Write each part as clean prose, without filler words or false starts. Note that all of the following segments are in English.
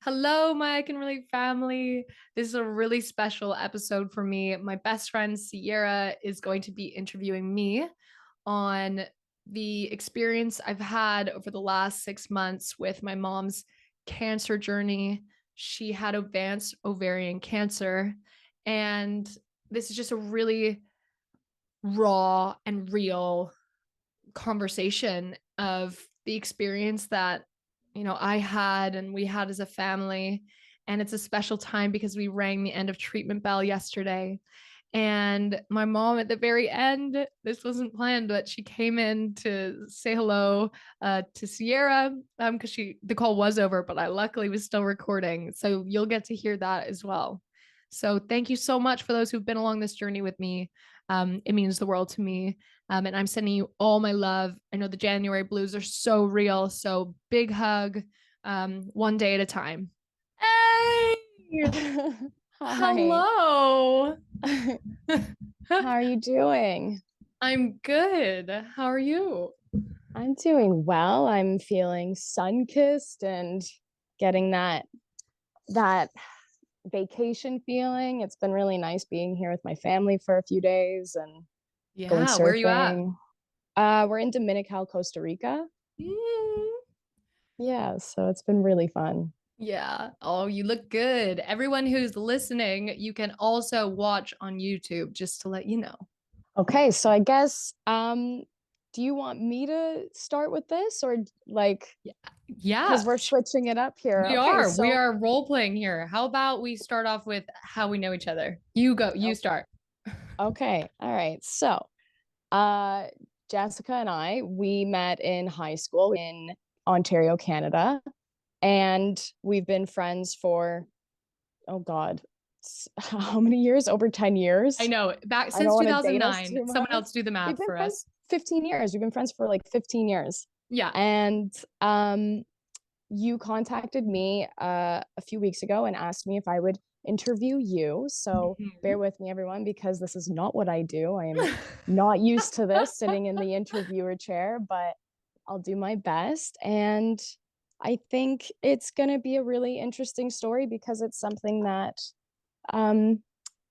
Hello, my I Can Relate family. This is a really special episode for me. My best friend Sierra is going to be interviewing me on the experience I've had over the last 6 months with my mom's cancer journey. She had advanced ovarian cancer, and this is just a really raw and real conversation of the experience that I had and we had as a family. And it's a special time because we rang the end of treatment bell yesterday. And my mom at the very end, this wasn't planned, but she came in to say hello to Sierra because the call was over, but I luckily was still recording. So you'll get to hear that as well. So thank you so much for those who've been along this journey with me. It means the world to me. And I'm sending you all my love. I know the January blues are so real. So big hug, one day at a time. Hey, Hi. hello. How are you doing? I'm good. How are you? I'm doing well. I'm feeling sun-kissed and getting that vacation feeling. It's been really nice being here with my family for a few days and going Yeah, where are you at? surfing. We're in Dominical, Costa Rica. Mm. Yeah, so it's been really fun. Yeah. Oh, you look good. Everyone who's listening, you can also watch on YouTube, just to let you know. Okay, so I guess do you want me to start with this or like Yeah. Yeah, because we're switching it up here. we Okay, are. We so are role playing here. How about we start off with how we know each other? You go, you okay. start. Okay. All right. So, uh, Jessica and we met in high school in Ontario, Canada, and we've been friends for, oh God, how many years? Over 10 I years. know, back I since don't want to date us 2009. too Someone much. else do the We've math been for friends us. 15 years. We've been friends for like 15 years. Yeah. And you contacted me a few weeks ago and asked me if I would interview you. So bear Mhm. with me, everyone, because this is not what I do. I am not used to this sitting in the interviewer chair, but I'll do my best. And I think it's going to be a really interesting story because it's something that um,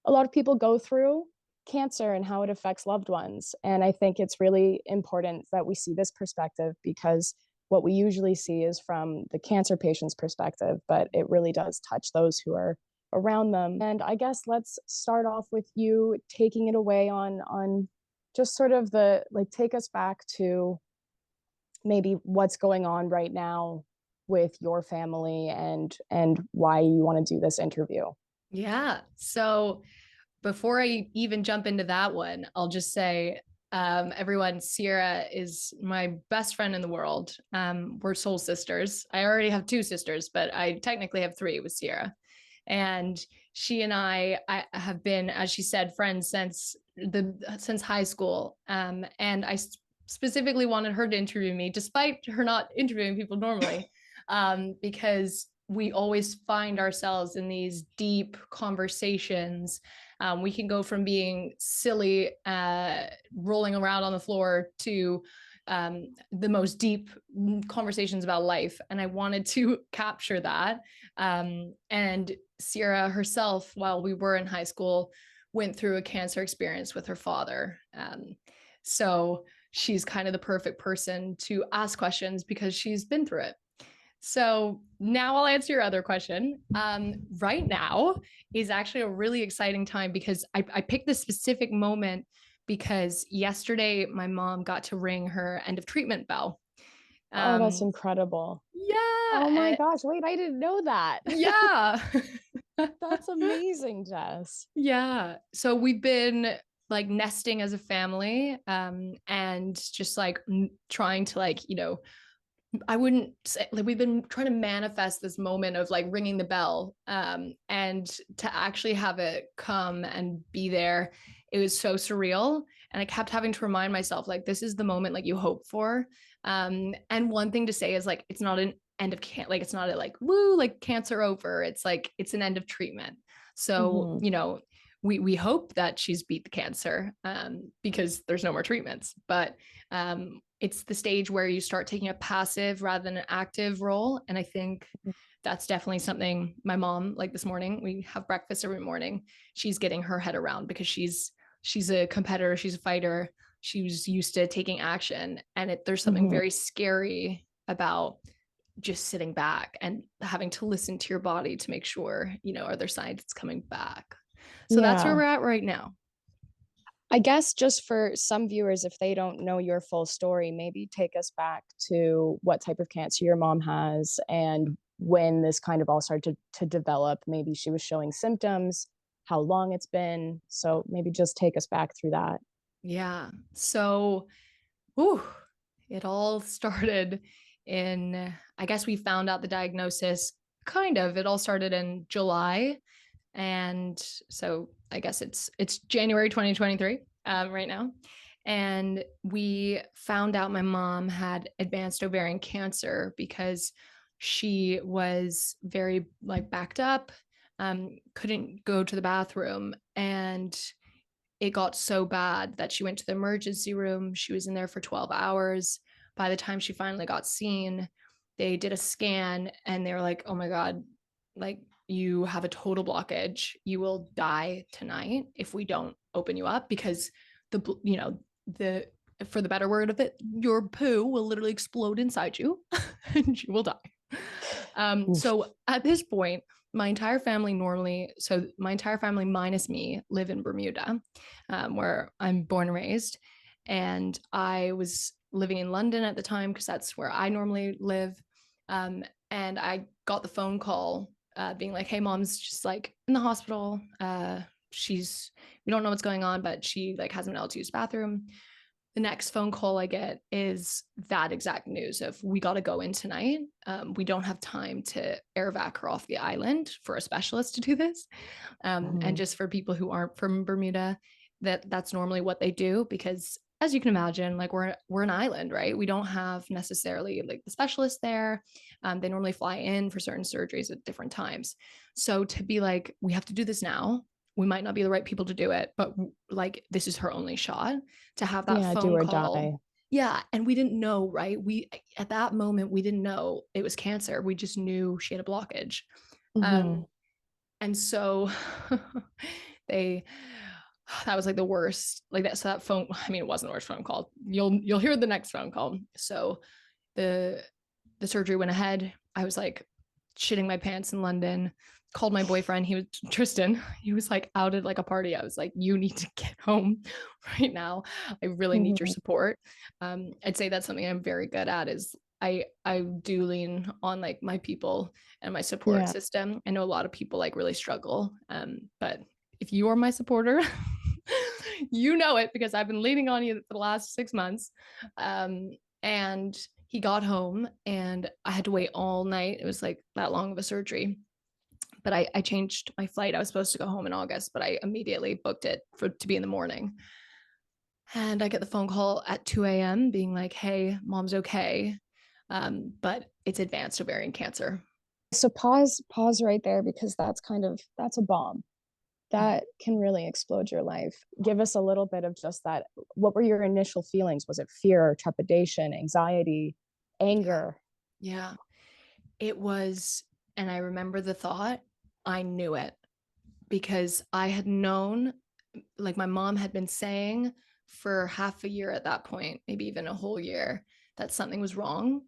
a lot of people go through cancer and how it affects loved ones. And I think it's really important that we see this perspective because what we usually see is from the cancer patient's perspective, but it really does touch those who are around them. And I guess let's start off with you taking it away on just sort of the like take us back to maybe what's going on right now with your family and why you want to do this interview. Yeah. So before I even jump into that one, I'll just say, everyone, Sierra is my best friend in the world. We're soul sisters. I already have two sisters, but I technically have three with Sierra. And she and I have been, as she said, friends since high school. And I specifically wanted her to interview me, despite her not interviewing people normally, because we always find ourselves in these deep conversations. We can go from being silly, rolling around on the floor, to the most deep conversations about life. And I wanted to capture that. And Sierra herself, while we were in high school, went through a cancer experience with her father. So she's kind of the perfect person to ask questions because she's been through it. So now I'll answer your other question. Right now is actually a really exciting time because I picked this specific moment because yesterday my mom got to ring her end of treatment bell. Oh, that's Um, incredible. Oh my yeah, gosh, wait, I didn't know that. yeah, That's amazing, Jess. yeah. So we've been like nesting as a family, and just like trying to I wouldn't say, like, we've been trying to manifest this moment of like ringing the bell, and to actually have it come and be there, it was so surreal. And I kept having to remind myself, like, this is the moment like you hope for. And one thing to say is like, it's not an end of like it's not a like woo like cancer over. It's like it's an end of treatment. So Hmm. we hope that she's beat the cancer, because there's no more treatments. But it's the stage where you start taking a passive rather than an active role. And I think that's definitely something my mom, like this morning, we have breakfast every morning. She's getting her head around because she's a competitor, she's a fighter, she was used to taking action, and there's something Mhm. very scary about just sitting back and having to listen to your body to make sure, are there signs it's coming back. So that's where Yeah. we're at right now. I guess just for some viewers, if they don't know your full story, maybe take us back to what type of cancer your mom has and when this kind of all started to develop. Maybe she was showing symptoms, how long it's been. So maybe just take us back through that. Yeah. So, whew, it all started in, I guess we found out the diagnosis kind of, it all started in July. And so I guess it's January 2023 right now. And we found out my mom had advanced ovarian cancer because she was very like backed up, couldn't go to the bathroom, and it got so bad that she went to the emergency room. She was in there for 12 hours. By the time she finally got seen, they did a scan and they were like, oh my God, like you have a total blockage. You will die tonight if we don't open you up, because the for the better word of it, your poo will literally explode inside you and you will die. Oof. So at this point, my entire family minus me live in Bermuda, where I'm born and raised. And I was living in London at the time because that's where I normally live. And I got the phone call being like, hey, mom's just like in the hospital. We don't know what's going on, but she like hasn't been able to use the bathroom. The next phone call I get is that exact news of we got to go in tonight. We don't have time to air vac her off the island for a specialist to do this. And Mhm. just for people who aren't from Bermuda, that's normally what they do because, as you can imagine, like we're an island, right? We don't have necessarily like the specialists there. They normally fly in for certain surgeries at different times. So to be like, we have to do this now. We might not be the right people to do it, but like this is her only shot to have that Yeah, do phone or call. die. Yeah, and we didn't know, right? We at that moment we didn't know it was cancer. We just knew she had a blockage. Mhm. Um, and so they that was like the worst. Like that, so that phone, I mean, it wasn't the worst phone call. You'll hear the next phone call. So the the surgery went ahead. I was like shitting my pants in London. Called my boyfriend. He was Tristan. He was like out at like a party. I was like, you need to get home right now. I really need your Mhm. support. I'd say that's something I'm very good at is I do lean on like my people and my support Yeah. system. I know a lot of people like really struggle. But if you are my supporter, you know it because I've been leaning on you for the last 6 months. And he got home and I had to wait all night. It was like that long of a surgery. But I changed my flight. I was supposed to go home in August, but I immediately booked it to be in the morning. And I get the phone call at 2 a.m. being like, hey, mom's okay. But it's advanced ovarian cancer. So pause right there because that's a bomb. That can really explode your life. Give us a little bit of just that. What were your initial feelings? Was it fear, trepidation, anxiety, Yeah. anger? Yeah. It was, and I remember the thought, I knew it because I had known, like my mom had been saying for half a year at that point, maybe even a whole year, that something was wrong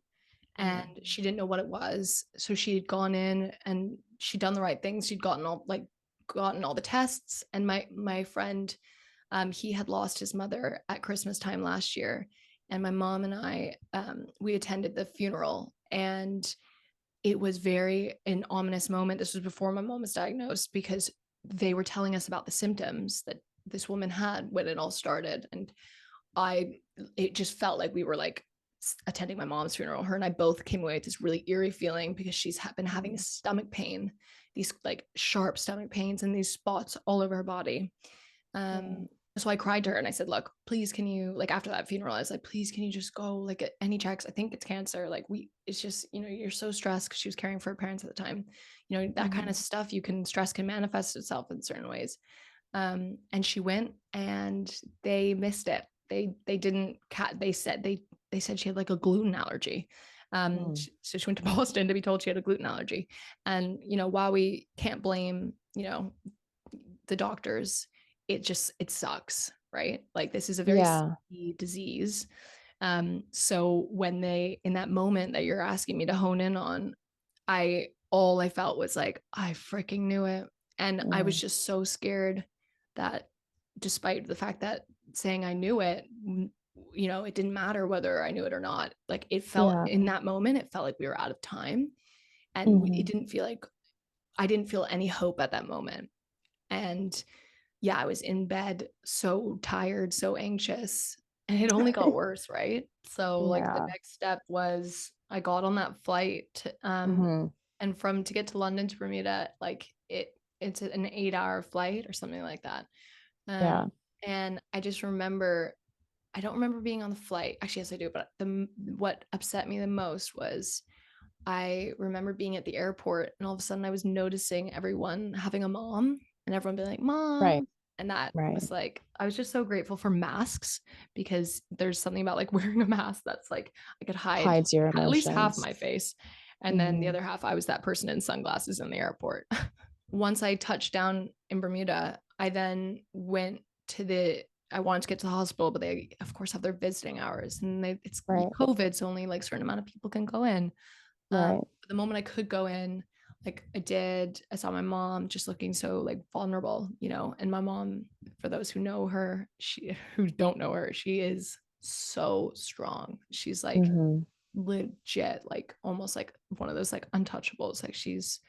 and she didn't know what it was. So she had gone in and she'd done the right things. She'd gotten all the tests. And my friend, he had lost his mother at Christmas time last year. And my mom and I, we attended the funeral, and it was very an ominous moment. This was before my mom was diagnosed because they were telling us about the symptoms that this woman had when it all started. And I, it just felt like we were like attending my mom's funeral. Her and I both came away with this really eerie feeling because she's been having stomach pain, these like sharp stomach pains and these spots all over her body. Yeah. So I cried to her and I said, look, please, can you, like, after that funeral, I was like, please, can you just go like get any checks? I think it's cancer. Like, it's just, you're so stressed because she was caring for her parents at the time. That kind of Mhm. stuff, stress can manifest itself in certain ways. And she went and they missed it. They didn't, they said she had like a gluten allergy. So she went to Boston to be told she had a gluten allergy. And, while we can't blame, the doctors, it sucks, right? Like this is a very Yeah. sticky disease. So when in that moment that you're asking me to hone in on, all I felt was like, I freaking knew it. And I was Mm. just so scared that despite the fact that saying I knew it, it didn't matter whether I knew it or not. Like it felt Yeah. in that moment, it felt like we were out of time. And it Mhm. didn't feel like I didn't feel any hope at that moment. And yeah, I was in bed so tired, so anxious, and it only got worse, right? So like the Yeah. next step was I got on that flight, Mhm. and to get to London to Bermuda, like it's an 8-hour flight or something like that. Yeah. Um, and I just remember I don't remember being on the flight. Actually, yes, I do. But what upset me the most was I remember being at the airport and all of a sudden I was noticing everyone having a mom and everyone being like, Right. Mom. And that Right. was like, I was just so grateful for masks because there's something about like wearing a mask that's like I could hide Hides your at least half emotions. my face. And then the Mhm. other half, I was that person in sunglasses in the airport. Once I touched down in Bermuda, I then went to I wanted to get to the hospital, but they of course have their visiting hours and it's Right. COVID, so only like a certain amount of people can go in. Right. But the moment I could go in, like I did, I saw my mom just looking so like vulnerable, and my mom, for those who know her, who don't know her, she is so strong. She's like Mhm. legit, like almost like one of those like untouchables. Like she's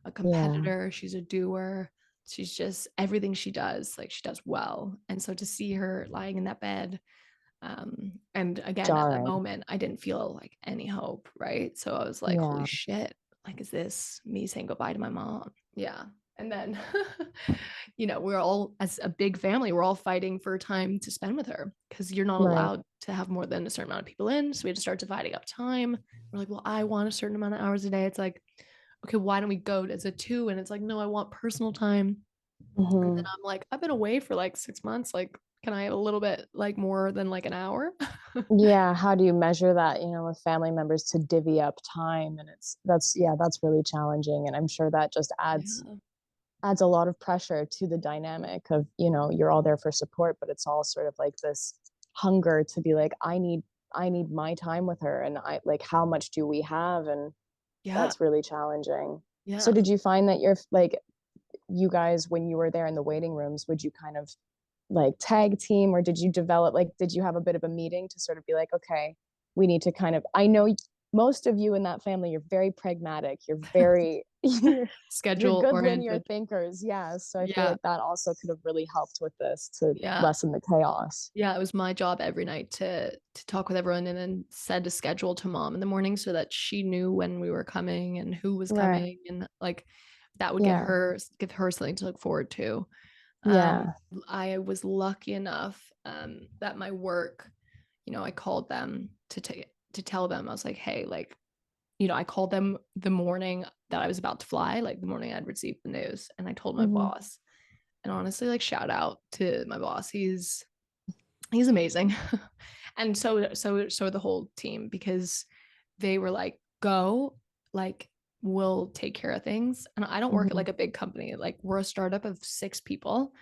a Yeah. competitor, she's a doer. She's just everything she does, like she does well. And so to see her lying in that bed, and again, at that Jarring. moment, I didn't feel like any hope, right? So I was like, holy Yeah. shit, like, is this me saying goodbye to my mom? Yeah. And then, we're all, as a big family, we're all fighting for time to spend with her because you're not Right. allowed to have more than a certain amount of people in. So we had to start dividing up time. We're like, well, I want a certain amount of hours a day. It's like, okay, why don't we go as a two? And it's like, no, I want personal time. And then Mhm. I'm like, I've been away for like 6 months. Like, can I have a little bit like more than like an hour? Yeah, how do you measure that, with family members to divvy up time? And that's really challenging. And I'm sure that just Yeah. adds a lot of pressure to the dynamic of, you're all there for support, but it's all sort of like this hunger to be like, I need my time with her. And I like, how much do we have? And Yeah. that's really challenging. So Yeah. did you find that you're like, you guys, when you were there in the waiting rooms, would you kind of like tag team, or did you have a bit of a meeting to sort of be like, okay, we need to kind of, I know most of you in that family, you're very pragmatic, you're very you're Schedule good linear oriented. thinkers. Yeah, so I feel Yeah. like that also could have really helped with this to Yeah. lessen the chaos. Yeah. It was my job every night to talk with everyone and then send a schedule to mom in the morning so that she knew when we were coming and who was Right. coming. And like that would Yeah. give her something to look forward to. Um, Yeah. I was lucky enough that my work, I called them to tell them. I was like, hey, like, I called them the morning that I was about to fly, like the morning I'd received the news, and I told my Hmm. boss. And honestly, like, shout out to my boss. He's amazing, and so the whole team, because they were like, go, like, we'll take care of things. And I don't work at Hmm. like a big company. Like we're a startup of 6 people.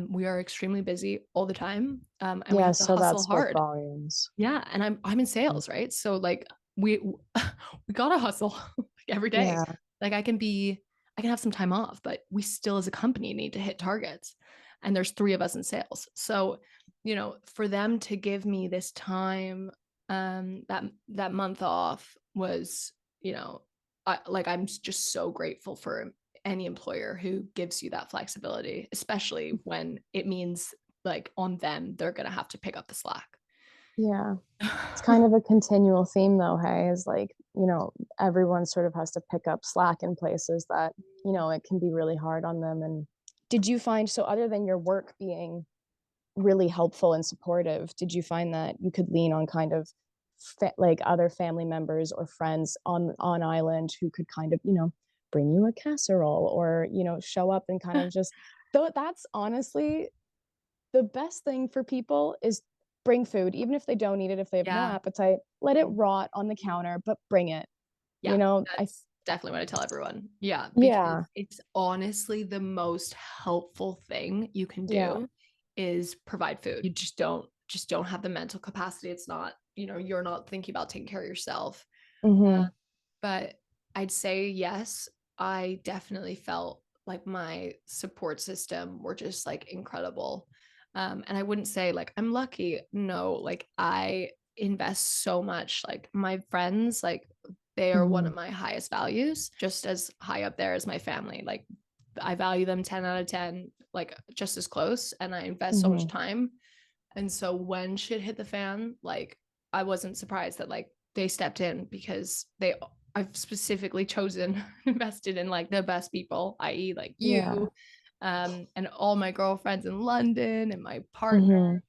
We are extremely busy all the time, and we Yeah, have to so that hustle spoke hard. volumes. Yeah, and I'm in sales, right? So like we we gotta hustle like every day. Yeah. Like I can have some time off, but we still as a company need to hit targets. And there's 3 of us in sales. So, for them to give me this time, that month off was, I'm just so grateful for any employer who gives you that flexibility, especially when it means like on them, they're gonna have to pick up the slack. Yeah. It's kind of a continual theme though, hey, is like, everyone sort of has to pick up slack in places that, it can be really hard on them. And did you find, so other than your work being really helpful and supportive, did you find that you could lean on kind of like other family members or friends on island who could kind of, bring you a casserole or, show up and kind of just, though that's honestly the best thing for people is bring food, even if they don't eat it, if they have no Yeah. appetite, let it rot on the counter, but bring it. You Yeah, know, I that's definitely what I tell everyone. Yeah, because yeah, it's honestly the most helpful thing you can yeah. do is provide food. You just don't have the mental capacity. It's not, you're not thinking about taking care of yourself. Uh, Mhm. but I'd say yes, I definitely felt like my support system were just like incredible. And I wouldn't say like I'm lucky. No, like I invest so much. Like my friends, like they are one Mhm. of my highest values, just as high up there as my family. Like I value them 10 out of 10, like just as close. And I invest so much Mhm. time. And so when shit hit the fan, like I wasn't surprised that like they stepped in because I've specifically chosen invested in like the best people, i.e. like Yeah. you, and all my girlfriends in London and my partner.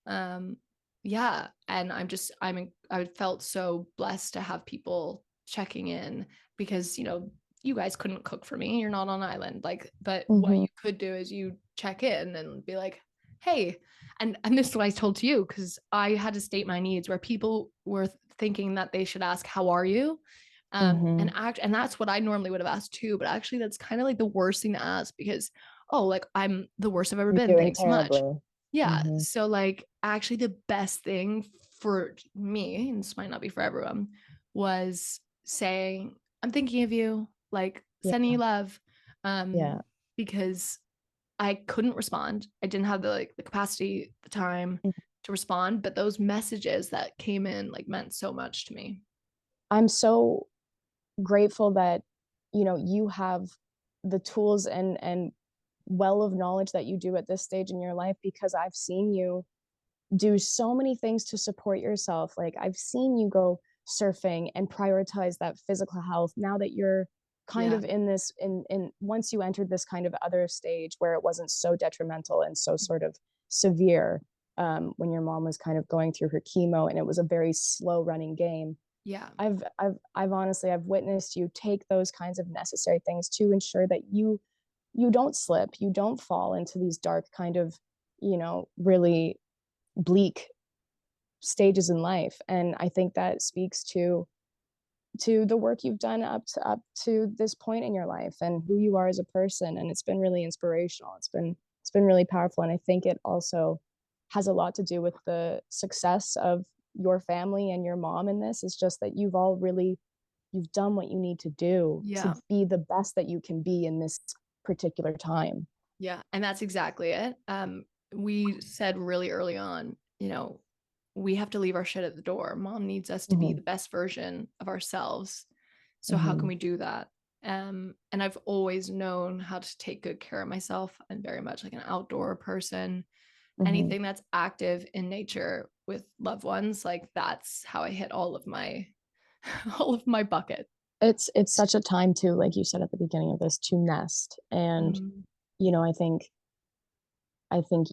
Mhm. um yeah, and I felt so blessed to have people checking in because you guys couldn't cook for me, you're not on island, like, but what Mhm. you could do is you check in and be like, hey, and this is what I told to you because I had to state my needs where people were thinking that they should ask how are you, Mhm. and that's what I normally would have asked too, but actually that's kind of like the worst thing to ask because, oh, like I'm the worst I've ever You're been, doing thanks so much. terribly. Yeah. Mhm. So like actually the best thing for me, and this might not be for everyone, was saying, I'm thinking of you, like sending Yeah. you love. Yeah. Because I couldn't respond. I didn't have the capacity, the time Mhm. to respond, but those messages that came in like meant so much to me. I'm so grateful that, you have the tools and well of knowledge that you do at this stage in your life, because I've seen you do so many things to support yourself. Like, I've seen you go surfing and prioritize that physical health now that you're kind Yeah. of in this in once you entered this kind of other stage where it wasn't so detrimental and so sort of severe, when your mom was kind of going through her chemo and it was a very slow running game. Yeah. I've honestly, I've witnessed you take those kinds of necessary things to ensure that you don't slip, you don't fall into these dark kind of, really bleak stages in life. And I think that speaks to the work you've done up to this point in your life and who you are as a person. And it's been really inspirational. It's been really powerful. And I think it also has a lot to do with the success of your family and your mom in this. Is just that you've done what you need to do to Yeah. be the best that you can be in this particular time. Yeah. And that's exactly it. We said really early on, we have to leave our shit at the door. Mom needs us to be Mhm. the best version of ourselves. So how can Mhm. we do that? And I've always known how to take good care of myself. I'm very much like an outdoor person. Mhm. Anything that's active in nature with loved ones, like that's how I hit all of my all of my bucket. It's such a time to, like you said at the beginning of this, to nest. And, Mhm. you know, I think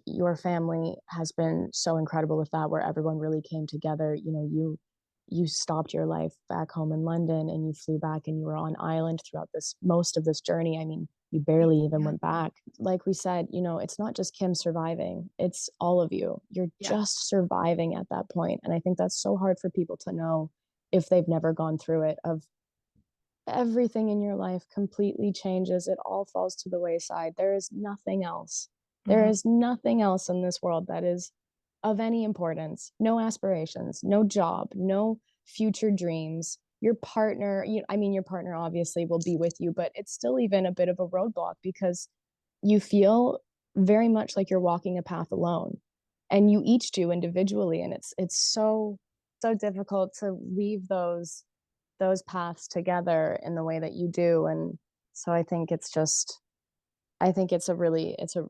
your family has been so incredible with that, where everyone really came together. You stopped your life back home in London and you flew back and you were on island throughout this most of this journey. I mean, you barely even Yeah. went back. Like we said, it's not just Kim surviving, it's all of you. You're Yeah. just surviving at that point. And I think that's so hard for people to know if they've never gone through it, of everything in your life completely changes. It all falls to the wayside. There is nothing else. There Mhm. is nothing else in this world that is of any importance. No aspirations, no job, no future dreams. Your partner, I mean, your partner obviously will be with you, but it's still even a bit of a roadblock because you feel very much like you're walking a path alone, and you each do individually. And it's so difficult to weave those paths together in the way that you do. And so I think it's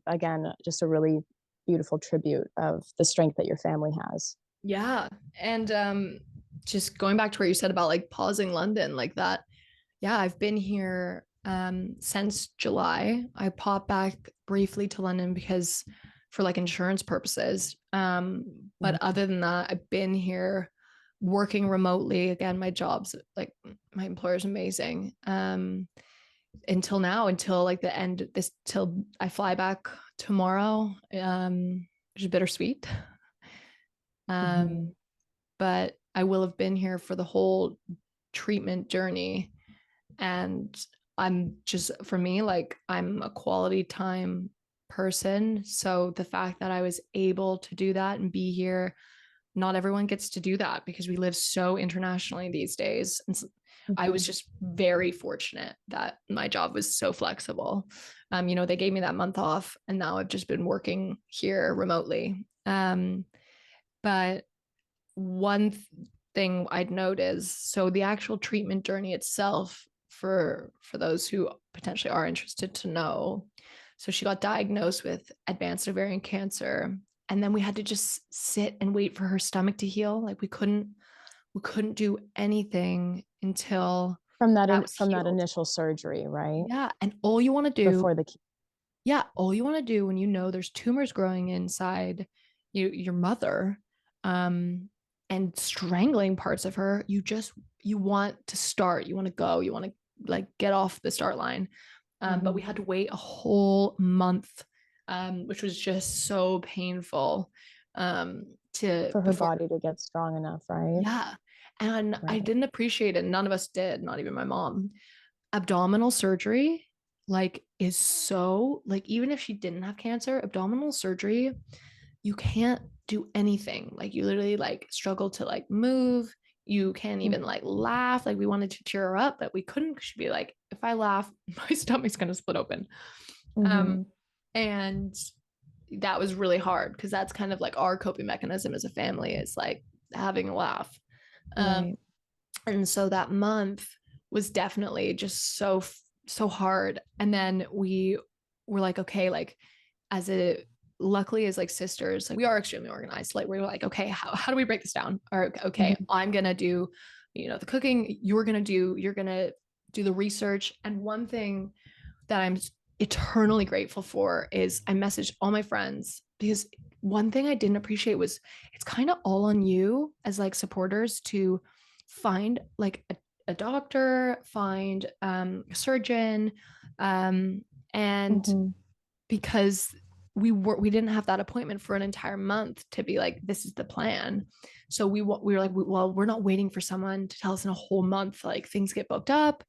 again just a really beautiful tribute of the strength that your family has. Yeah. And just going back to where you said about like pausing London like that. Yeah, I've been here since July. I popped back briefly to London because for like insurance purposes. But Mhm. other than that, I've been here working remotely. Again, my job's like my employer's amazing. Until now, until like the end of this, till I fly back tomorrow, which is bittersweet. Mhm. But I will have been here for the whole treatment journey. And I'm just, for me, like, I'm a quality time person. So the fact that I was able to do that and be here, not everyone gets to do that because we live so internationally these days. And so I was Mhm. just very fortunate that my job was so flexible. You know, they gave me that month off, and now I've just been working here remotely. But one thing I'd note is, so the actual treatment journey itself, for those who potentially are interested to know. So she got diagnosed with advanced ovarian cancer, and then we had to just sit and wait for her stomach to heal. Like we couldn't do anything until that was From that healed. initial surgery, right? Yeah, and all you want to do, Before the yeah, all you want to do when you know there's tumors growing inside your mother, um, and strangling parts of her, you want to start, you want to go, you want to like get off the start line. But we Mhm. had to wait a whole month, which was just so painful. To For her before, body to get strong enough, right? yeah, and I Right. didn't appreciate it. None of us did, not even my mom. Abdominal surgery, like, is so, like, even if she didn't have cancer, abdominal surgery, you can't do anything. Like, you literally like struggle to like move. You can't even Mhm. like laugh. Like, we wanted to cheer her up, but we couldn't, because she'd be like, if I laugh, my stomach's gonna split open. um Mhm. and that was really hard, because that's kind of like our coping mechanism as a family, is like having a laugh. um Right. and so that month was definitely just so hard. And then we were like, okay, like, as a luckily, as like sisters, like, we are extremely organized. Like, we're like, okay, how do we break this down? Or, okay, Mhm. I'm gonna do, the cooking, you're gonna do the research. And one thing that I'm eternally grateful for is I messaged all my friends, because one thing I didn't appreciate was, it's kind of all on you as like supporters to find like a doctor, find a surgeon, and Mhm. because we didn't have that appointment for an entire month to be like, this is the plan. So we were like, well, we're not waiting for someone to tell us in a whole month, like, things get booked up.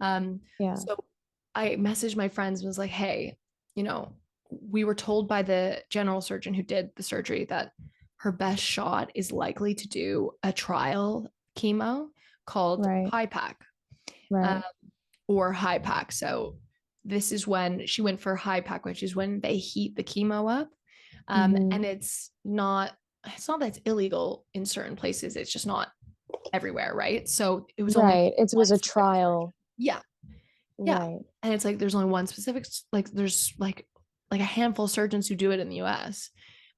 Yeah. So I messaged my friends and was like, hey, we were told by the general surgeon who did the surgery that her best shot is likely to do a trial chemo called Right. high pack, uh, Right. or high pack. So this is when she went for high pack, which is when they heat the chemo up. Mhm. And it's not that it's illegal in certain places, it's just not everywhere, right? So it was only Right. It was one a specific surgeon. trial. Yeah, yeah. Right. And it's like there's only one specific, like, there's like a handful of surgeons who do it in the US.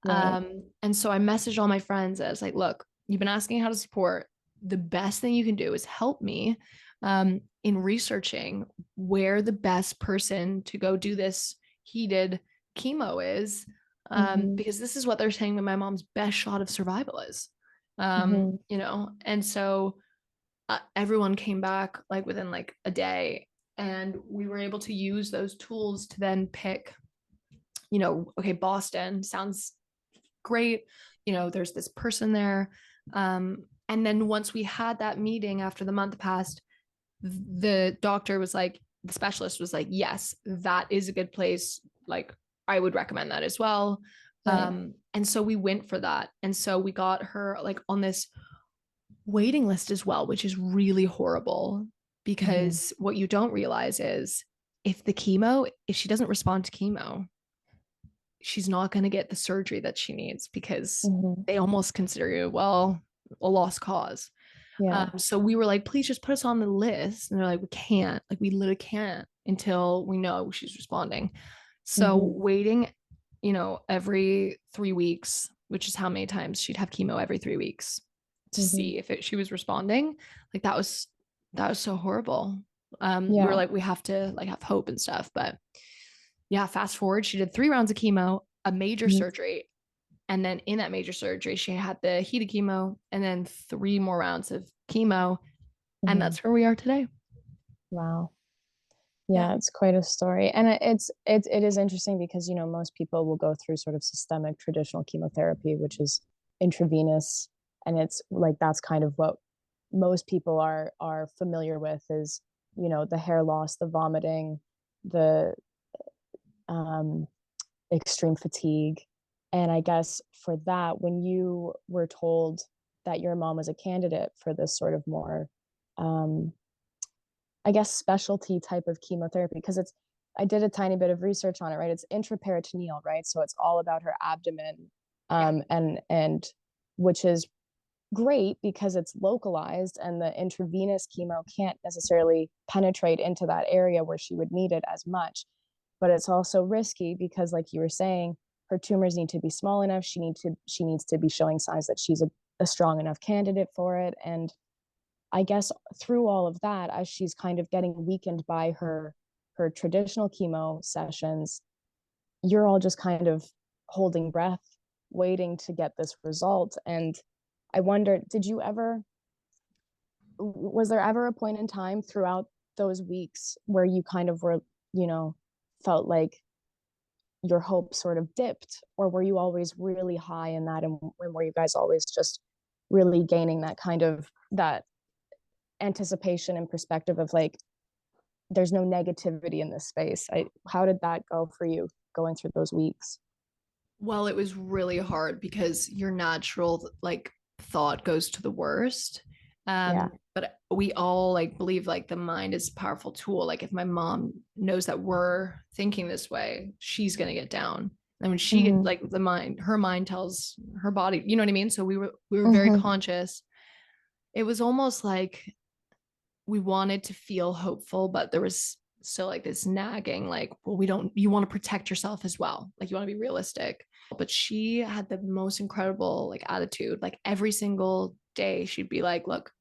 Right. And so I messaged all my friends. I was like, look, you've been asking how to support. The best thing you can do is help me in researching where the best person to go do this heated chemo is, Mhm. because this is what they're saying that my mom's best shot of survival is. Mhm. And so everyone came back like within like a day, and we were able to use those tools to then pick, okay, Boston sounds great. There's this person there. And then once we had that meeting after the month passed, the doctor was like, the specialist was like, yes, that is a good place. Like, I would recommend that as well. Right. And so we went for that. And so we got her like on this waiting list as well, which is really horrible, Mhm. because what you don't realize is, if she doesn't respond to chemo, she's not going to get the surgery that she needs, because Mhm. they almost consider you, well, a lost cause. Yeah. So we were like, please just put us on the list. And they're like, we can't, like, we literally can't until we know she's responding. So Mhm. waiting, every 3 weeks, which is how many times she'd have chemo every 3 weeks, to Mhm. see if she was responding. Like, that was so horrible. We were Yeah. like, we have to like have hope and stuff. But yeah, fast forward, she did 3 rounds of chemo, a major Mhm. surgery. And then in that major surgery, she had the heated chemo and then 3 more rounds of chemo. And Mhm. that's where we are today. Wow. Yeah. Yeah, it's quite a story. And it is interesting because, most people will go through sort of systemic traditional chemotherapy, which is intravenous, and it's like that's kind of what most people are familiar with is, you know, the hair loss, the vomiting, the um, extreme fatigue. And I guess for that, when you were told that your mom was a candidate for this sort of more, um, I guess, specialty type of chemotherapy, because I did a tiny bit of research on it, right? It's intraperitoneal, right? So it's all about her abdomen, Yeah. and which is great because it's localized and the intravenous chemo can't necessarily penetrate into that area where she would need it as much. But it's also risky because, like you were saying, her tumors need to be small enough. She needs to be showing signs that she's a strong enough candidate for it. And I guess through all of that, as she's kind of getting weakened by her traditional chemo sessions, you're all just kind of holding breath, waiting to get this result. And I wonder, was there ever a point in time throughout those weeks where you kind of were, you know, felt like your hope sort of dipped, or were you always really high in that, and were you guys always just really gaining that kind of that anticipation and perspective of like there's no negativity in this space? How did that go for you going through those weeks? Well, it was really hard because your natural like thought goes to the worst. Yeah. But we all like believe like the mind is a powerful tool. Like if my mom knows that we're thinking this way, she's gonna get down. And when she Mm-hmm. like the mind, her mind tells her body, you know what I mean? So we were very Mm-hmm. conscious. It was almost like we wanted to feel hopeful, but there was still like this nagging, like, well, we don't, you want to protect yourself as well. Like you want to be realistic. But she had the most incredible like attitude. Like every single day, she'd be like, look,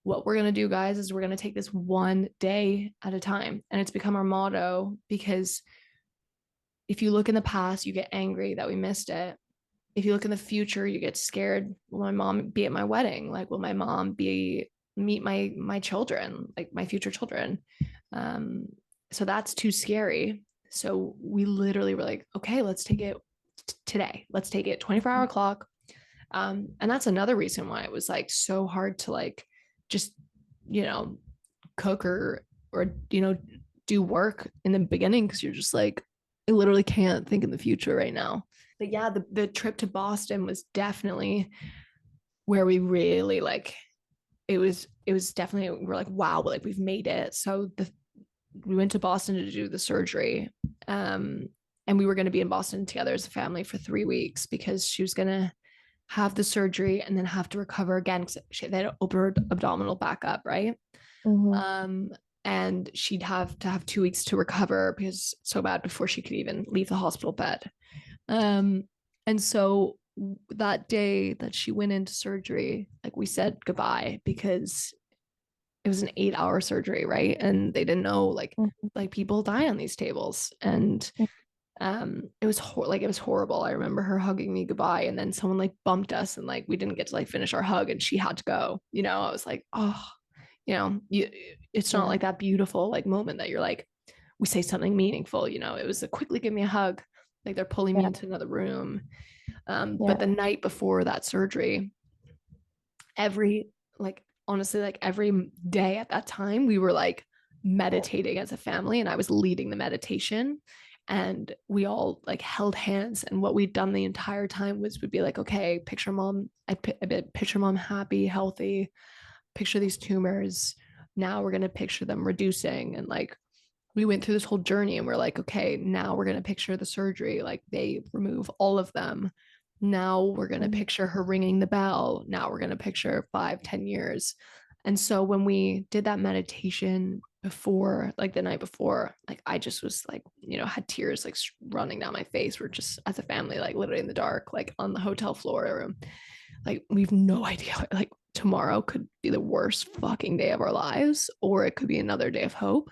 what we're going to do, guys, is we're going to take this one day at a time. And it's become our motto because if you look in the past, you get angry that we missed it. If you look in the future, you get scared. Will my mom be at my wedding? Like, will my mom be meet my children, like my future children? Um, so that's too scary. So we literally were like, okay, let's take it today. Let's take it 24-hour clock. And that's another reason why it was like so hard to like just, you know, cook or do work in the beginning because you're just like, I literally can't think in the future right now. But yeah, the trip to Boston was definitely where we really like it was definitely we're like, wow, like we've made it. So we went to Boston to do the surgery. And we were going to be in Boston together as a family for 3 weeks because she was going to have the surgery and then have to recover again because they had opened her abdominal back up, right? Mm-hmm. Um, and she'd have to have 2 weeks to recover because it's so bad before she could even leave the hospital bed. Um, and so that day that she went into surgery, like we said goodbye because it was an 8-hour surgery, right? And they didn't know like people die on these tables. And it was like it was horrible. I remember her hugging me goodbye and then someone like bumped us and like we didn't get to like finish our hug and she had to go. I was like, oh, it's not Yeah. like that beautiful like moment that you're like, we say something meaningful. It was a quickly give me a hug, like they're pulling me Yeah. into another room. But Yeah. the night before that surgery, every like honestly, like every day at that time, we were like meditating as a family, and I was leading the meditation. And we all like held hands, and what we'd done the entire time was would be like, okay, picture mom. I picture mom happy, healthy. Picture these tumors. Now we're gonna picture them reducing, and like we went through this whole journey and we're like, okay, now we're going to picture the surgery. Like they remove all of them. Now we're going to Mm-hmm. picture her ringing the bell. Now we're going to picture 5-10 years. And so when we did that meditation before, like the night before, like I just was like, had tears like running down my face. We're just as a family, like literally in the dark, like on the hotel floor. Like we've no idea. Like tomorrow could be the worst fucking day of our lives, or it could be another day of hope.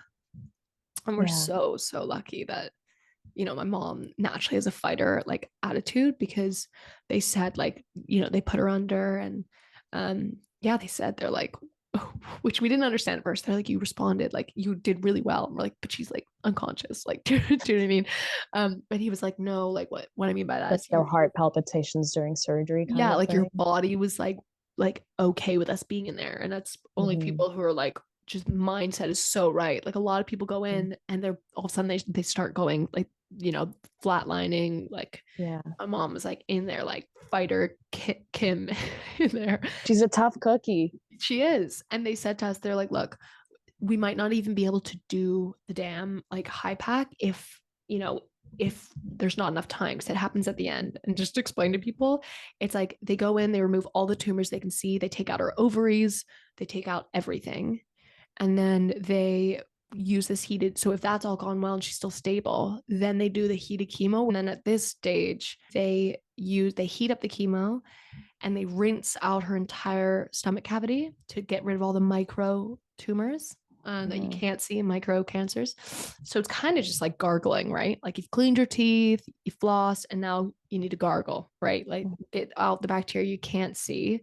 And we're Yeah. so so lucky that my mom naturally has a fighter like attitude because they said like they put her under and yeah, they said they're like, which we didn't understand at first. They're like, you responded, like you did really well. And we're like, but she's like unconscious. Like, do you know what I mean? But he was like, no, like what I mean by that Like is no heart palpitations during surgery kind yeah, of like your thing. body was like okay with us being in there. And that's only Hmm. people who are like just mindset is so right. Like a lot of people go in and they're all of a sudden they start going like, flatlining. Like Yeah. my mom was like in there, like fighter Kim in there. She's a tough cookie. She is. And they said to us, they're like, look, we might not even be able to do the damn like high pack if there's not enough time, because it happens at the end. And just to explain to people, it's like they go in, they remove all the tumors they can see, they take out our ovaries, they take out everything, and then they use this heated, so if that's all gone well and she's still stable, then they do the heated chemo. And then at this stage they heat up the chemo and they rinse out her entire stomach cavity to get rid of all the micro tumors that you can't see in micro cancers. So it's kind of just like gargling, right? Like you've cleaned your teeth, you flossed, and now you need to gargle, right? Like get out the bacteria you can't see.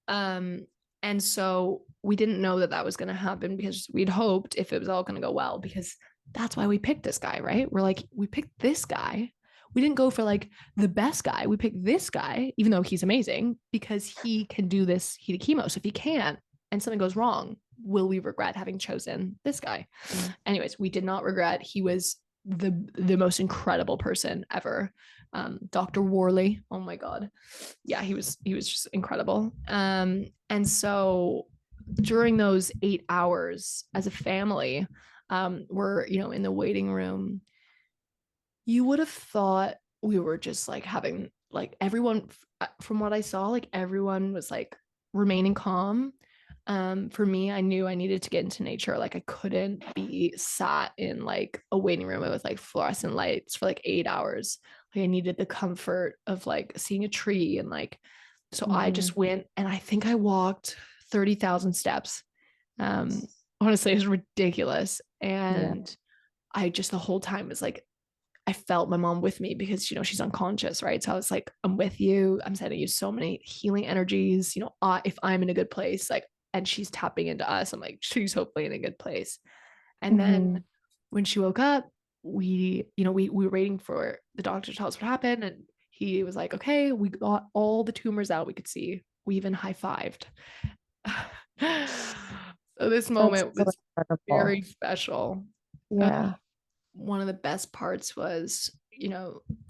Um, and so we didn't know that that was going to happen, because we'd hoped if it was all going to go well, because that's why we picked this guy, right? We're like, we picked this guy. We didn't go for like the best guy. We picked this guy, even though he's amazing, because he can do this heated chemo. So if he can't and something goes wrong, will we regret having chosen this guy? Anyways, we did not regret. He was the most incredible person ever. Dr. Worley, oh my god, yeah, he was just incredible. And so during those 8 hours as a family, we're in the waiting room. You would have thought we were just like having like everyone, from what I saw, like everyone was like remaining calm. For me, I knew I needed to get into nature. Like I couldn't be sat in like a waiting room with like fluorescent lights for like 8 hours. Like I needed the comfort of like seeing a tree, and like so I just went, and I think I walked 30,000 steps. Honestly, it was ridiculous. Yeah. And I just the whole time was like, I felt my mom with me, because she's unconscious, right? So I was like, I'm with you. I'm sending you so many healing energies. If I'm in a good place, like, and she's tapping into us, I'm like, she's hopefully in a good place. And then when she woke up, we were waiting for the doctor to tell us what happened, and he was like, okay, we got all the tumors out we could see. We even high-fived. So this That's moment so was incredible. very special. Yeah. One of the best parts was,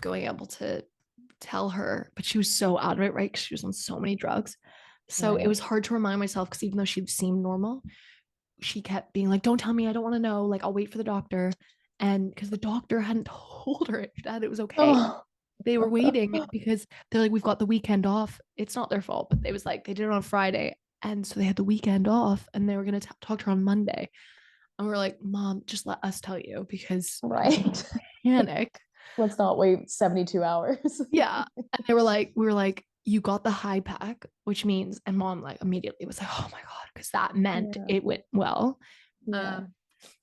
going able to tell her, but she was so out of it, right? Because she was on so many drugs. So it Right. was hard to remind myself, because even though she seemed normal, she kept being like, don't tell me, I don't want to know. Like, I'll wait for the doctor. And because the doctor hadn't told her that it was okay. Oh. They were waiting because they're like, we've got the weekend off. It's not their fault, but they was like, they did it on Friday. And so they had the weekend off, and they were going to talk to her on Monday. And we're like, Mom, just let us tell you, because Right. panic. Let's not wait 72 hours. Yeah. And we were like, you got the high pack, which means, and Mom like immediately was like, oh my God, because that meant Yeah. it went well. Yeah.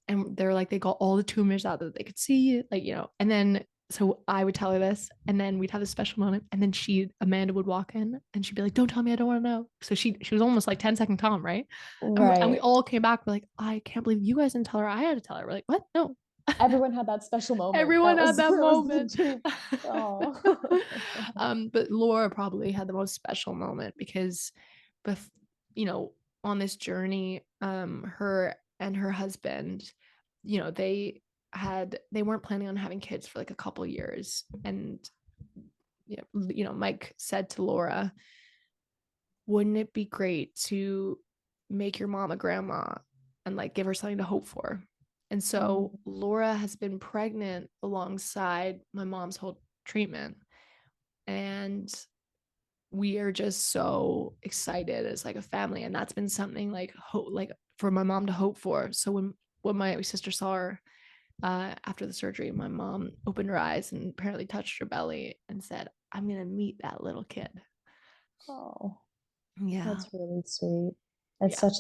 And they're like, they got all the tumors out that they could see, like, and then so I would tell her this, and then we'd have a special moment, and then Amanda would walk in, and she'd be like, don't tell me, I don't want to know. So she was almost like 10-second calm, right? And we Right. all came back, we're like, I can't believe you guys didn't tell her. I had to tell her. We're like, what? No. Everyone had that special moment. Everyone That had was that that was the moment. truth. Oh. But Laura probably had the most special moment, because bef- you know on this journey, her and her husband, they weren't planning on having kids for like a couple years. And Mike said to Laura, wouldn't it be great to make your mom a grandma and like give her something to hope for? And so Laura has been pregnant alongside my mom's whole treatment. And we are just so excited as like a family. And that's been something like for my mom to hope for. So when my sister saw her after the surgery, my mom opened her eyes and apparently touched her belly and said, I'm gonna meet that little kid. Oh, Yeah. that's really sweet. It's Yeah.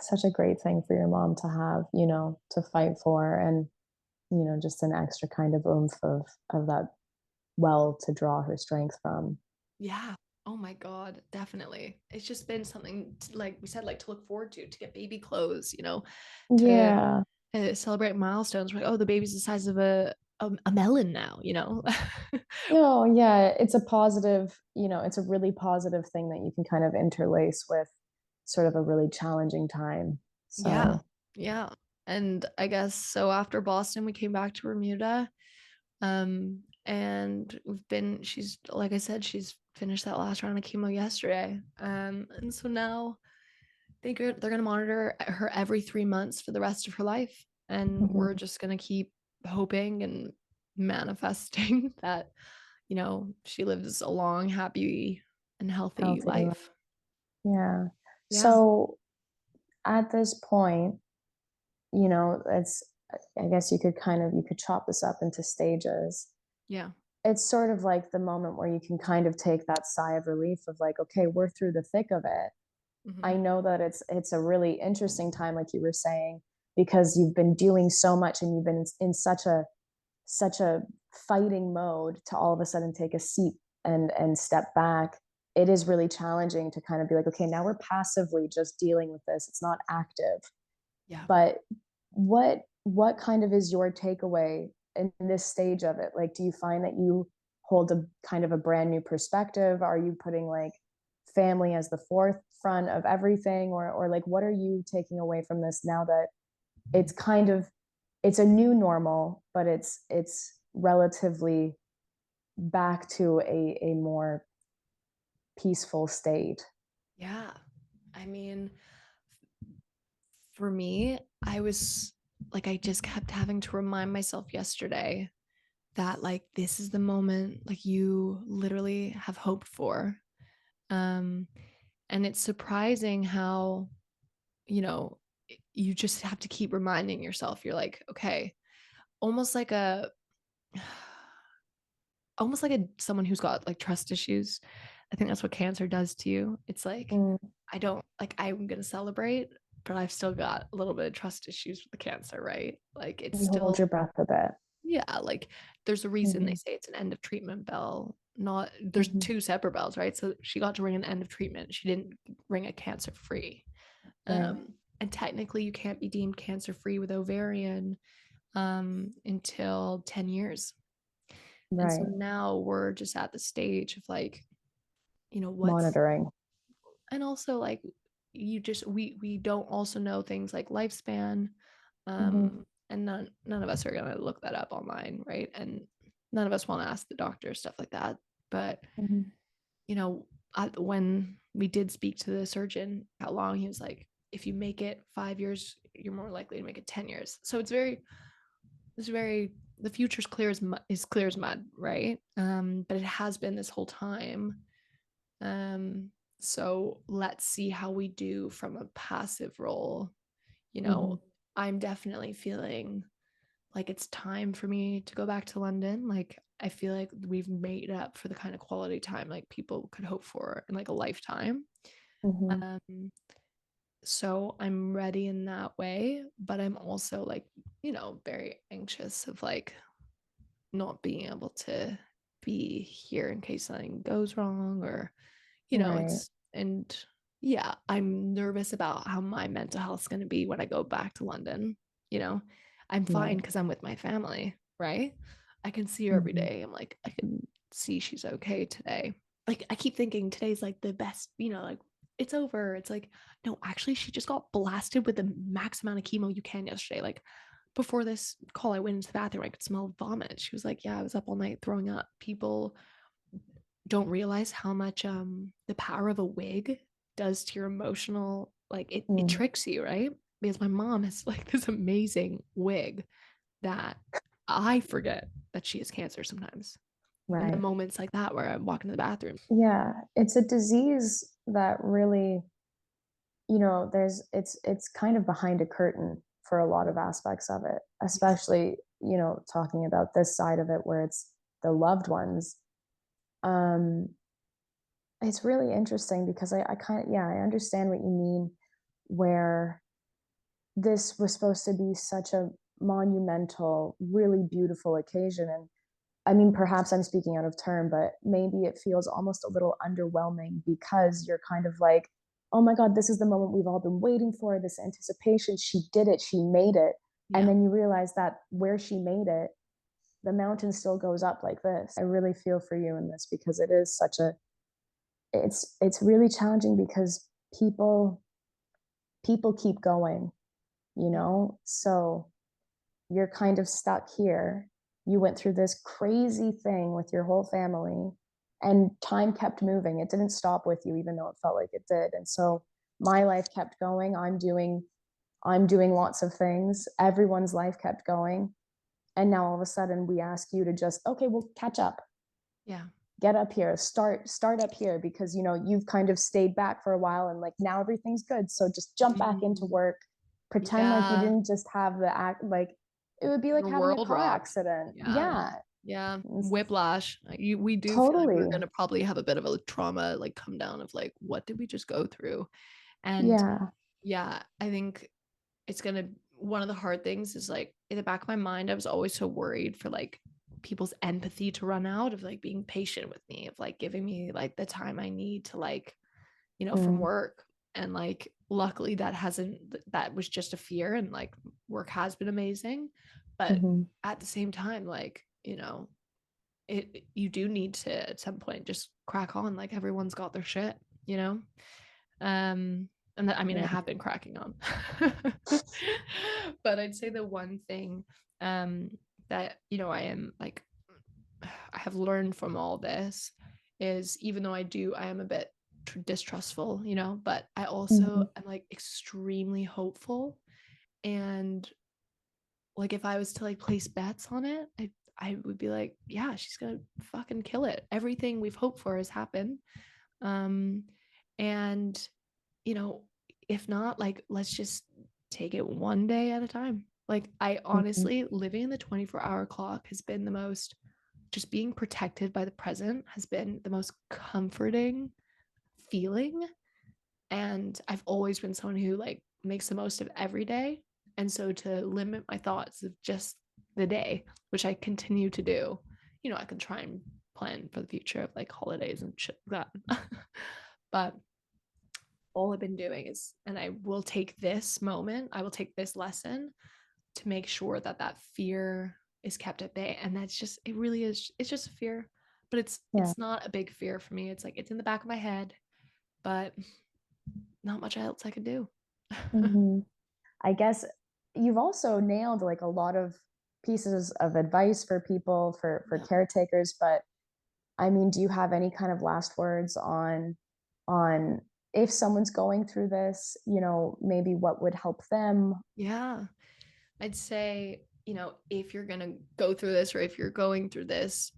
such a great thing for your mom to have, to fight for, and just an extra kind of oomph of that well to draw her strength from. Yeah. Oh my God, definitely. It's just been something like we said, like to look forward to get baby clothes, to Yeah. celebrate milestones. We're like, oh, the baby's the size of a melon now, No, yeah, it's a positive, it's a really positive thing that you can kind of interlace with sort of a really challenging time. Yeah, So, yeah. And I guess so after Boston, we came back to Bermuda. And she's like I said, she's finished that last round of chemo yesterday. And so now they're gonna monitor her every 3 months for the rest of her life. And mhm, we're just gonna keep hoping and manifesting that, she lives a long, happy, and healthy healthy. life. Yeah. Yeah. So at this point, it's, I guess you could chop this up into stages. Yeah. It's sort of like the moment where you can kind of take that sigh of relief of like, okay, we're through the thick of it. I Hmm. know that it's a really interesting time, like you were saying, because you've been doing so much and you've been in such a fighting mode to all of a sudden take a seat and step back. It is really challenging to kind of be like, okay, now we're passively just dealing with this. It's not active. Yeah. But what kind of is your takeaway in this stage of it? Like, do you find that you hold a kind of a brand new perspective? Are you putting like family as the forefront of everything, or like what are you taking away from this now that it's kind of it's a new normal, but it's relatively back to a more peaceful state? Yeah. I mean, for me, I was like, I just kept having to remind myself yesterday that, like, this is the moment, like, you literally have hoped for. Um, and it's surprising how, you know, you just have to keep reminding yourself, you're like, okay, almost like a, almost like someone who's got like trust issues. I think that's what cancer does to you. It's like, Mm, I don't like, I'm gonna celebrate, but I've still got a little bit of trust issues with the cancer, right? Like it's you hold still, your breath a bit. yeah, like there's a reason they Hmm. say it's an end of treatment bell. Not there's Hmm. two separate bells, right? So she got to ring an end of treatment. She didn't ring a cancer free. Right. And technically you can't be deemed cancer free with ovarian until 10 years. And so Right. now we're just at the stage of like, what's, Monitoring. and also like you just we don't also know things like lifespan. Hmm. And none of us are gonna look that up online, right? And none of us want to ask the doctor stuff like that. But Hmm. you know, when we did speak to the surgeon, how long, he was like, if you make it 5 years, you're more likely to make it 10 years. So it's very, the future's clear as is clear as mud, right? But it has been this whole time. Um, so let's see how we do from a passive role. You Hmm. know, I'm definitely feeling like it's time for me to go back to London. Like I feel like we've made up for the kind of quality time like people could hope for in like a lifetime. Hmm. Um, so I'm ready in that way, but I'm also like, very anxious of like not being able to be here in case something goes wrong, or Right. it's, and yeah, I'm nervous about how my mental health is going to be when I go back to London. you know I'm fine Right. because I'm with my family, right? I can see her every Hmm. day. I'm like, I can see she's okay today. Like I keep thinking today's like the best, like it's over. It's like, no, actually she just got blasted with the max amount of chemo you can yesterday. Like before this call, I went into the bathroom, I could smell vomit. She was like, yeah, I was up all night throwing up. People don't realize how much the power of a wig does to your emotional, like it Mm. tricks you, right? Because my mom has like this amazing wig that I forget that she has cancer sometimes. In the Right. moments like that where I'm walking to the bathroom. Yeah, it's a disease that really, it's kind of behind a curtain for a lot of aspects of it, Yeah. especially, talking about this side of it where it's the loved ones. Um, it's really interesting because I kind of, yeah, I understand what you mean, where this was supposed to be such a monumental, really beautiful occasion. And I mean, perhaps I'm speaking out of turn, but maybe it feels almost a little underwhelming because you're kind of like, oh my God, this is the moment we've all been waiting for, this anticipation. She did it, she made it. And Yeah. then you realize that where she made it, the mountain still goes up like this. I really feel for you in this because it is such a, it's really challenging because people keep going, you know? So you're kind of stuck here. You went through this crazy thing with your whole family, and time kept moving. It didn't stop with you, even though it felt like it did. And so my life kept going. I'm doing lots of things. Everyone's life kept going. And now all of a sudden we ask you to just, okay, we'll catch up. Yeah. Get up here, start up here, because you've kind of stayed back for a while, and like now everything's good. So just jump back into work, pretend like you Yeah. didn't just have the act, like it would be like Your having a world car rocked. accident. Yeah. Yeah, Yeah. it's- Whiplash. We do feel like we're totally. gonna probably have a bit of a trauma like come down of like, what did we just go through? And Yeah. yeah, I think it's gonna, one of the hard things is like in the back of my mind, I was always so worried for like people's empathy to run out, of like being patient with me, of like giving me like the time I need to like, from Mm, work. And like luckily that was just a fear, and like work has been amazing. But mhm, at the same time, like, you do need to at some point just crack on, like everyone's got their shit, you know? And that, I mean, I yeah. have been cracking on. But I'd say the one thing that, I am like, I have learned from all this is, even though I am a bit distrustful, but I also Mhm, am like extremely hopeful. And like if I was to like place bets on it, I would be like, yeah, she's gonna fucking kill it. Everything we've hoped for has happened. Um, and you know, if not, like let's just take it one day at a time. Like I mhm, honestly, living in the 24-hour clock has been the most, just being protected by the present has been the most comforting feeling. And I've always been someone who like makes the most of every day. And so to limit my thoughts of just the day, which I continue to do, I can try and plan for the future of like holidays and shit like that. But all I've been doing is, and I will take this moment, I will take this lesson to make sure that that fear is kept at bay. And that's just, it really is, it's just a fear, but it's yeah. it's not a big fear for me. It's like it's in the back of my head, but not much else I can do. Mhm. I guess you've also nailed like a lot of pieces of advice for people, for Yeah. caretakers. But I mean, do you have any kind of last words on if someone's going through this, maybe what would help them? Yeah. I'd say, if you're going to go through this, or if you're going through this,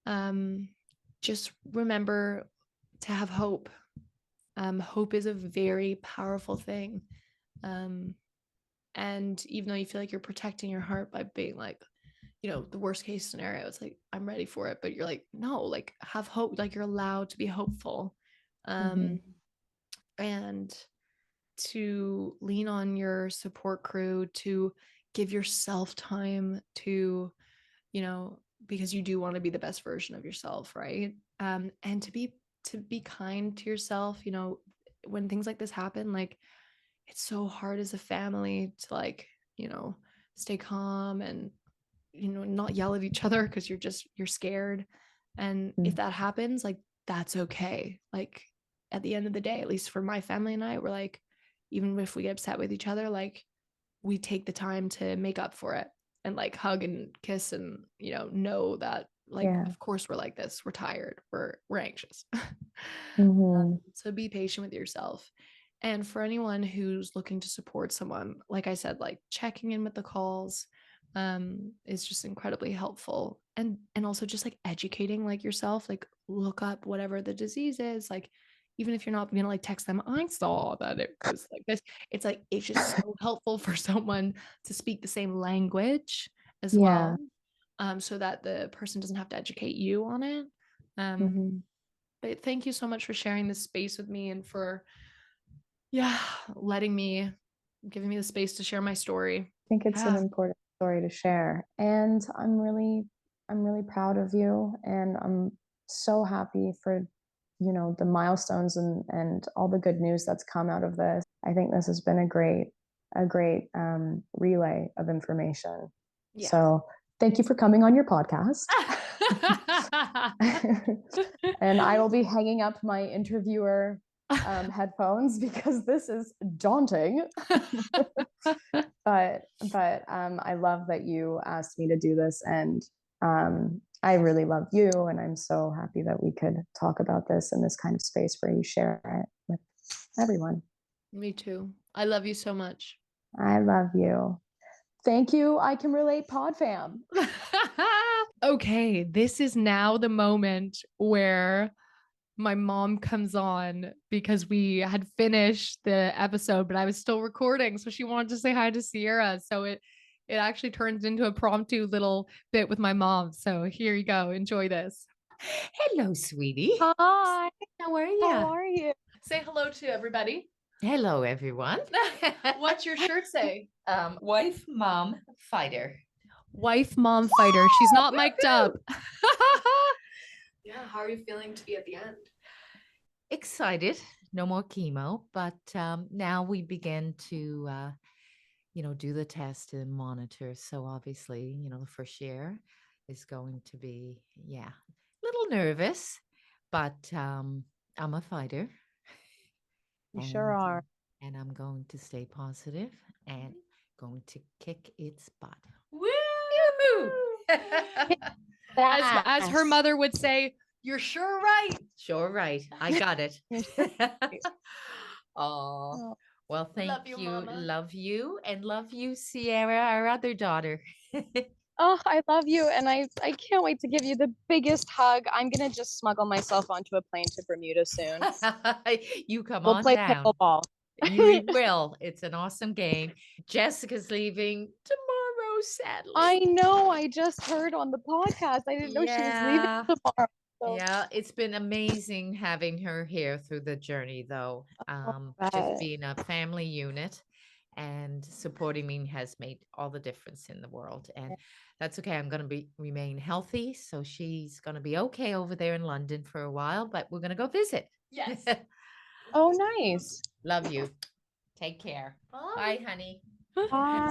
um, just remember to have hope. Hope is a very powerful thing. Um, and even though you feel like you're protecting your heart by being like, the worst case scenario, it's like, I'm ready for it. But you're like, no, like have hope. Like you're allowed to be hopeful. Mhm, Um, and to lean on your support crew, to give yourself time to, you know, because you do want to be the best version of yourself, right? And to be kind to yourself, when things like this happen, like it's so hard as a family to like, stay calm and not yell at each other because you're scared. And if mm, that happens, like that's okay. Like at the end of the day, at least for my family and I, we're like, even if we get upset with each other, like we take the time to make up for it and like hug and kiss and know that like yeah. of course we're like this, we're tired, we're anxious. Mhm, So be patient with yourself. And for anyone who's looking to support someone, like I said, like checking in with the calls is just incredibly helpful. And also just like educating like yourself, like look up whatever the disease is, like even if you're not gonna like text them, I saw that it was like this, it's like it's just so helpful for someone to speak the same language as yeah. well, so that the person doesn't have to educate you on it. um Mhm. but thank you so much for sharing this space with me, and for, yeah, letting me, giving me the space to share my story. I think it's an Yeah. important story to share, and I'm really I'm really proud of you, and I'm so happy for, the milestones and all the good news that's come out of this. I think this has been a great relay of information. Yeah. So thank you for coming on your podcast. And I will be hanging up my interviewer headphones because this is daunting. but I love that you asked me to do this, and I really love you, and I'm so happy that we could talk about this in this kind of space where you share it with everyone. Me too. I love you so much. I love you. Thank you. I can relate, Pod Fam. Okay, this is now the moment where my mom comes on because we had finished the episode, but I was still recording. So she wanted to say hi to Sierra. So it actually turns into a promptu little bit with my mom. So here you go. Enjoy this. Hello, sweetie. Hi. How are you? How are you? Say hello to everybody. Hello, everyone. What's your shirt say? Wife, mom, fighter. Wife, mom, fighter. She's not mic'd up. Yeah, how are you feeling to be at the end? Excited. No more chemo, but now we begin to, do the test and monitor. So obviously, the first year is going to be, a little nervous, but I'm a fighter. You sure are. And I'm going to stay positive and going to kick its butt. Woo! As her mother would say, you're sure right. Sure right. I got it. Oh, Well, thank Love you, you. Mama. Love you, and love you, Sierra, our other daughter. oh, I love you, and I can't wait to give you the biggest hug. I'm gonna just smuggle myself onto a plane to Bermuda soon. You come We'll on play down. pickleball. You will. It's an awesome game. Jessica's leaving tomorrow, sadly. I know. I just heard on the podcast. I didn't know she was leaving Yeah. tomorrow. So. Yeah, it's been amazing having her here through the journey, though. Just bet. being a family unit and supporting me has made all the difference in the world. And that's okay. I'm going to remain healthy. So she's going to be okay over there in London for a while, but we're going to go visit. Yes. Oh, nice. Love you. Take care. Bye, honey. Bye.